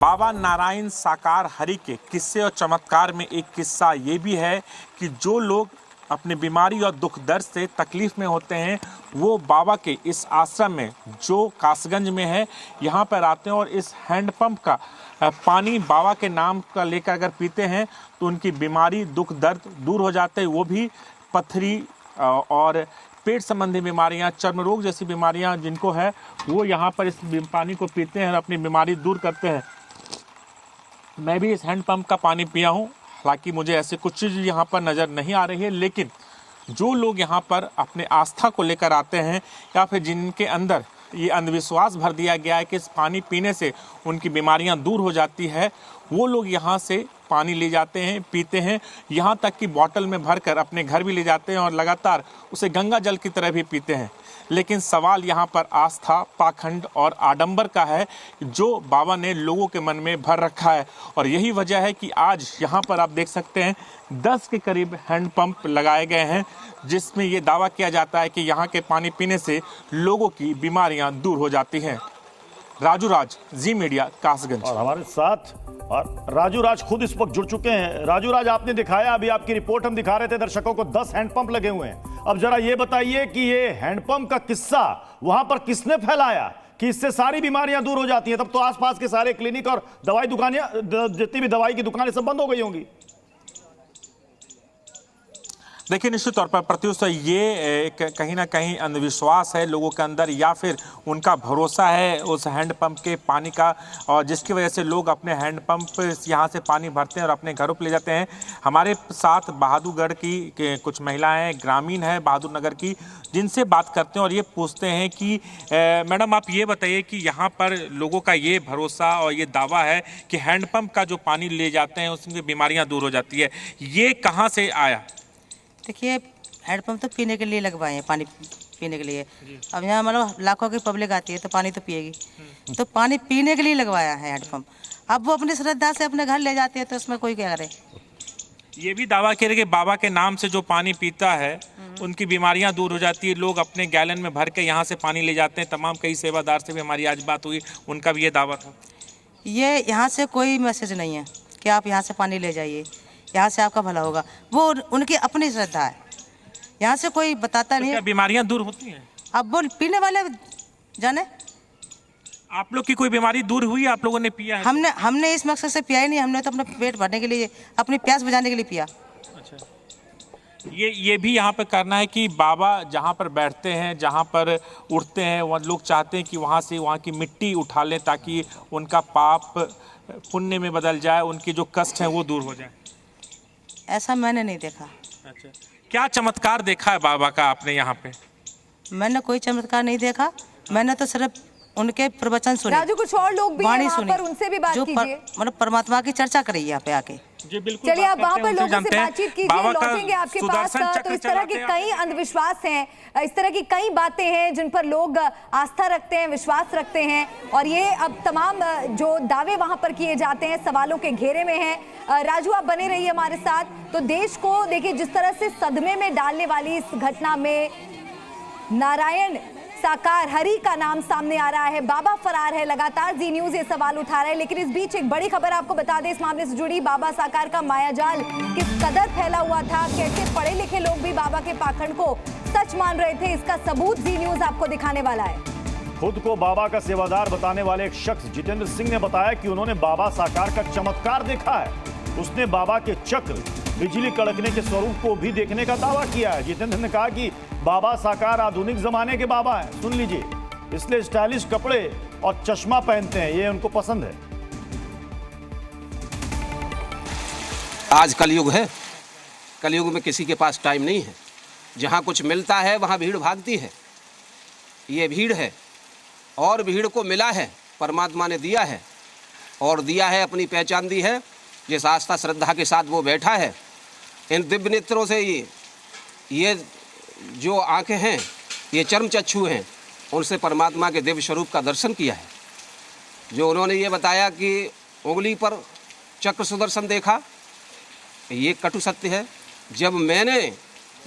बाबा नारायण साकार हरि के किस्से और चमत्कार में एक किस्सा ये भी है कि जो लोग अपनी बीमारी और दुख दर्द से तकलीफ में होते हैं वो बाबा के इस आश्रम में जो कासगंज में है यहाँ पर आते हैं और इस हैंडपंप का पानी बाबा के नाम का लेकर अगर पीते हैं तो उनकी बीमारी दुख दर्द दूर हो जाते हैं। वो भी पथरी और पेट संबंधी बीमारियां, चर्म रोग जैसी बीमारियां जिनको है वो यहाँ पर इस पानी को पीते हैं और अपनी बीमारी दूर करते हैं। मैं भी इस हैंडपंप का पानी पिया हूँ, हालांकि मुझे ऐसे कुछ चीज़ यहाँ पर नज़र नहीं आ रही है, लेकिन जो लोग यहाँ पर अपने आस्था को लेकर आते हैं या फिर जिनके अंदर ये अंधविश्वास भर दिया गया है कि इस पानी पीने से उनकी बीमारियां दूर हो जाती है, वो लोग यहाँ से पानी ले जाते हैं, पीते हैं, यहाँ तक कि बॉटल में भरकर अपने घर भी ले जाते हैं और लगातार उसे गंगा जल की तरह भी पीते हैं। लेकिन सवाल यहाँ पर आस्था, पाखंड और आडंबर का है जो बाबा ने लोगों के मन में भर रखा है। और यही वजह है कि आज यहाँ पर आप देख सकते हैं 10 के करीब हैंडपंप लगाए गए हैं, जिसमें ये दावा किया जाता है कि यहाँ के पानी पीने से लोगों की बीमारियाँ दूर हो जाती हैं। राजू राज, जी मीडिया, कासगंज। और हमारे साथ और राजू राज खुद इस वक्त जुड़ चुके हैं। राजू राज, आपने दिखाया, अभी आपकी रिपोर्ट हम दिखा रहे थे दर्शकों को, 10 हैंडपंप लगे हुए हैं। अब जरा ये बताइए कि ये हैंडपंप का किस्सा वहां पर किसने फैलाया कि इससे सारी बीमारियां दूर हो जाती हैं? तब तो आसपास के सारे क्लिनिक और दवाई दुकानें, जितनी भी दवाई की दुकानें, सब बंद हो गई होंगी। देखिए, निश्चित तौर पर प्रत्युष ये कहीं ना कहीं अंधविश्वास है लोगों के अंदर या फिर उनका भरोसा है उस हैंडपंप के पानी का, और जिसकी वजह से लोग अपने हैंडपंप यहाँ से पानी भरते हैं और अपने घरों पर ले जाते हैं। हमारे साथ बहादुरगढ़ की कुछ महिलाएं, ग्रामीण है बहादुर नगर की, जिनसे बात करते हैं और ये पूछते हैं कि मैडम आप ये बताइए कि यहाँ पर लोगों का ये भरोसा और ये दावा है कि हैंडपंप का जो पानी ले जाते हैं उसमें बीमारियाँ दूर हो जाती है, ये कहाँ से आया? देखिए, हैंडपम्प तो पीने के लिए लगवाए हैं, पानी पीने के लिए। अब यहाँ मतलब लाखों की पब्लिक आती है तो पानी तो पिएगी, तो पानी पीने के लिए लगवाया है हैंडपम्प। अब वो अपनी श्रद्धा से अपने घर ले जाते हैं तो उसमें कोई क्या करे। ये भी दावा किया कि बाबा के नाम से जो पानी पीता है उनकी बीमारियां दूर हो जाती है। लोग अपने गैलन में भर के यहाँ से पानी ले जाते हैं। तमाम कई सेवादार से भी हमारी आज बात हुई, उनका भी ये दावा था। ये यहाँ से कोई मैसेज नहीं है कि आप यहाँ से पानी ले जाइए, यहाँ से आपका भला होगा, वो उनकी अपनी श्रद्धा है। यहाँ से कोई बताता नहीं है। बीमारियां दूर होती हैं? अब वो पीने वाले जाने। आप लोग की कोई बीमारी दूर हुई? आप लोगों ने पिया है? हमने इस मकसद से पिया ही नहीं, हमने तो अपना पेट भरने के लिए, अपनी प्यास बुझाने के लिए पिया। अच्छा, ये भी यहाँ पर करना है कि बाबा जहाँ पर बैठते हैं, जहाँ पर उठते हैं, वहाँ लोग चाहते हैं कि वहाँ से वहाँ की मिट्टी उठा लें ताकि उनका पाप पुण्य में बदल जाए, उनके जो कष्ट हैं वो दूर हो जाए। ऐसा मैंने नहीं देखा। अच्छा, क्या चमत्कार देखा है बाबा का आपने यहाँ पे? मैंने कोई चमत्कार नहीं देखा, मैंने तो सिर्फ उनके प्रवचन सुने। राजू, कुछ और लोग भी हैं वहाँ पर, उनसे भी बात कीजिए। मतलब परमात्मा की चर्चा करिए यहाँ पे आके। जी बिल्कुल, चलिए आप वहाँ पर लोगों से बातचीत कीजिए, लौटेंगे आपके पास। तो इस तरह के कई अंधविश्वास हैं, इस तरह की कई बातें हैं जिन पर लोग आस्था रखते हैं, विश्वास रखते हैं, और ये अब तमाम जो दावे वहाँ पर किए जाते हैं सवालों के घेरे में हैं। राजू, आप बने रहिए हमारे साथ। तो देश को देखिए जिस तरह से सदमे में डालने वाली इस घटना में नारायण साकार हरि का नाम सामने आ रहा है, बाबा फरार है, लगातार जी न्यूज ये सवाल उठा रहा है। लेकिन इस बीच एक बड़ी खबर आपको बता दें इस मामले से जुड़ी, बाबा साकार का मायाजाल किस कदर फैला हुआ था, कैसे पढ़े लिखे लोग भी बाबा के पाखंड को सच मान रहे थे, इसका सबूत जी न्यूज आपको दिखाने वाला है। खुद को बाबा का सेवादार बताने वाले एक शख्स जितेंद्र सिंह ने बताया कि उन्होंने बाबा साकार का चमत्कार देखा है। उसने बाबा के चक्र, बिजली कड़कने के स्वरूप को भी देखने का दावा किया है। जितेंद्र ने कहा कि बाबा साकार आधुनिक जमाने के बाबा हैं, सुन लीजिए, इसलिए स्टाइलिश कपड़े और चश्मा पहनते हैं, ये उनको पसंद है। आज कलयुग है, कलयुग में किसी के पास टाइम नहीं है। जहाँ कुछ मिलता है वहाँ भीड़ भागती है। ये भीड़ है और भीड़ को मिला है, परमात्मा ने दिया है, और दिया है, अपनी पहचान दी है। जिस आस्था श्रद्धा के साथ वो बैठा है, इन दिव्य नेत्रों से ये जो आंखें हैं, ये चर्म चक्षु हैं, उनसे परमात्मा के दिव्य स्वरूप का दर्शन किया है। जो उन्होंने ये बताया कि उंगली पर चक्र सुदर्शन देखा, ये कटु सत्य है। जब मैंने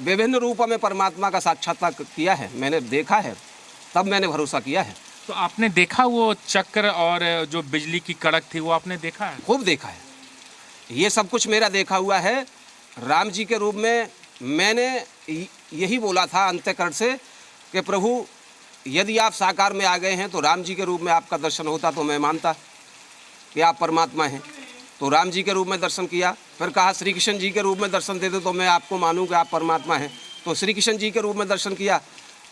विभिन्न रूपों में परमात्मा का साक्षात्कार किया है, मैंने देखा है, तब मैंने भरोसा किया है। तो आपने देखा वो चक्र और जो बिजली की कड़क थी वो आपने देखा है? खूब देखा है, ये सब कुछ मेरा देखा हुआ है। राम जी के रूप में मैंने यही बोला था अंतःकरण से कि प्रभु यदि आप साकार में आ गए हैं तो राम जी के रूप में आपका दर्शन होता तो मैं मानता कि आप परमात्मा हैं। तो राम जी के रूप में दर्शन किया, फिर कहा श्री कृष्ण जी के रूप में दर्शन दे दो तो मैं आपको मानूं कि आप परमात्मा हैं। तो श्री कृष्ण जी के रूप में दर्शन किया,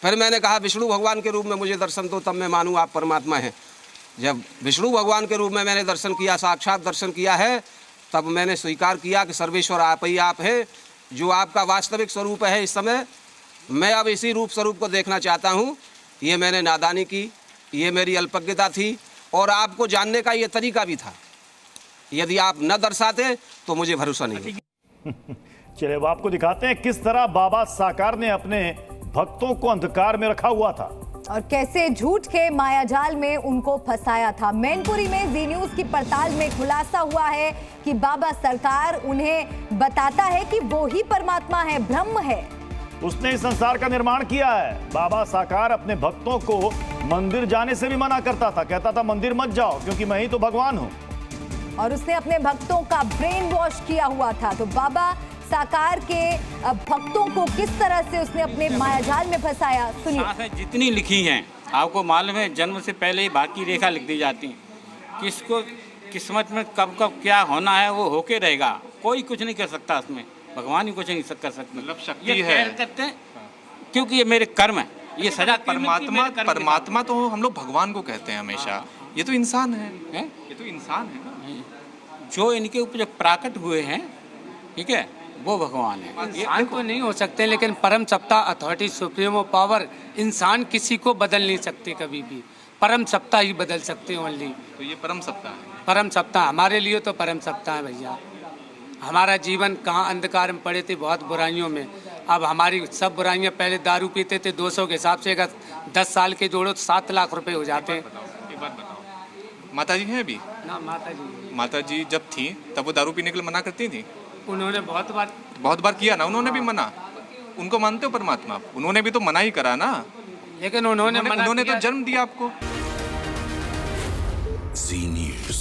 फिर मैंने कहा विष्णु भगवान के रूप में मुझे दर्शन दो तब मैं मानूं आप परमात्मा हैं। जब विष्णु भगवान के रूप में मैंने दर्शन किया, साक्षात दर्शन किया है, तब मैंने स्वीकार किया कि सर्वेश्वर आप ही आप है, जो आपका वास्तविक स्वरूप है। इस समय मैं अब इसी रूप स्वरूप को देखना चाहता हूँ। ये मैंने नादानी की, ये मेरी अल्पज्ञता थी और आपको जानने का ये तरीका भी था। यदि आप न दर्शाते तो मुझे भरोसा नहीं। चलिए अब आपको दिखाते हैं किस तरह बाबा साकार ने अपने भक्तों को अंधकार में रखा हुआ था और कैसे झूठ के मायाजाल में उनको फंसाया था। मैनपुरी में जी न्यूज की पड़ताल में खुलासा हुआ है कि बाबा सरकार उन्हें बताता है कि वो ही परमात्मा है, ब्रह्म है। उसने इस संसार का निर्माण किया है। बाबा साकार अपने भक्तों को मंदिर जाने से भी मना करता था, कहता था मंदिर मत जाओ क्योंकि मैं ही तो भगवान हूँ। और उसने अपने भक्तों का ब्रेन वॉश किया हुआ था। तो बाबा साकार के भक्तों को किस तरह से उसने अपने मायाजाल में फंसाया, सुनिए। जितनी लिखी हैं आपको मालूम है, जन्म से पहले ही भाग्य रेखा लिख दी जाती है। किसको किस्मत में कब कब क्या होना है वो होके रहेगा, कोई कुछ नहीं कर सकता उसमें, भगवान ही कुछ नहीं कर सकते। मतलब शक्ति है करते हैं क्योंकि ये मेरे कर्म है, ये सजा। परमात्मा तो हम लोग भगवान को कहते हैं हमेशा, ये तो इंसान है, ये तो इंसान है ना। जो इनके ऊपर जो प्राकट हुए हैं, ठीक है, वो भगवान है। इंसान तो नहीं हो सकते, लेकिन परम सत्ता, अथॉरिटी, सुप्रीमो पावर, इंसान किसी को बदल नहीं सकते कभी भी। परम सत्ता ही बदल सकते हैं ओनली। तो ये परम सत्ता है। परम सत्ता हमारे लिए तो परम सत्ता है भैया। हमारा जीवन कहाँ अंधकार में पड़े थे, बहुत बुराइयों में। अब हमारी सब बुराइयां, पहले दारू पीते थे 200 के हिसाब से, अगर 10 साल के जोड़ो तो 7 लाख रुपए हो जाते हैं। एक बात बताओ, माता जी हैं अभी? ना, माता जी जब थी तब वो दारू पीने के लिए मना करती थी? उन्होंने बहुत बार किया ना, उन्होंने भी मना। उनको मानते हो परमात्मा? उन्होंने भी तो मना ही करा ना, लेकिन उन्होंने तो जन्म दिया आपको। जी न्यूज़।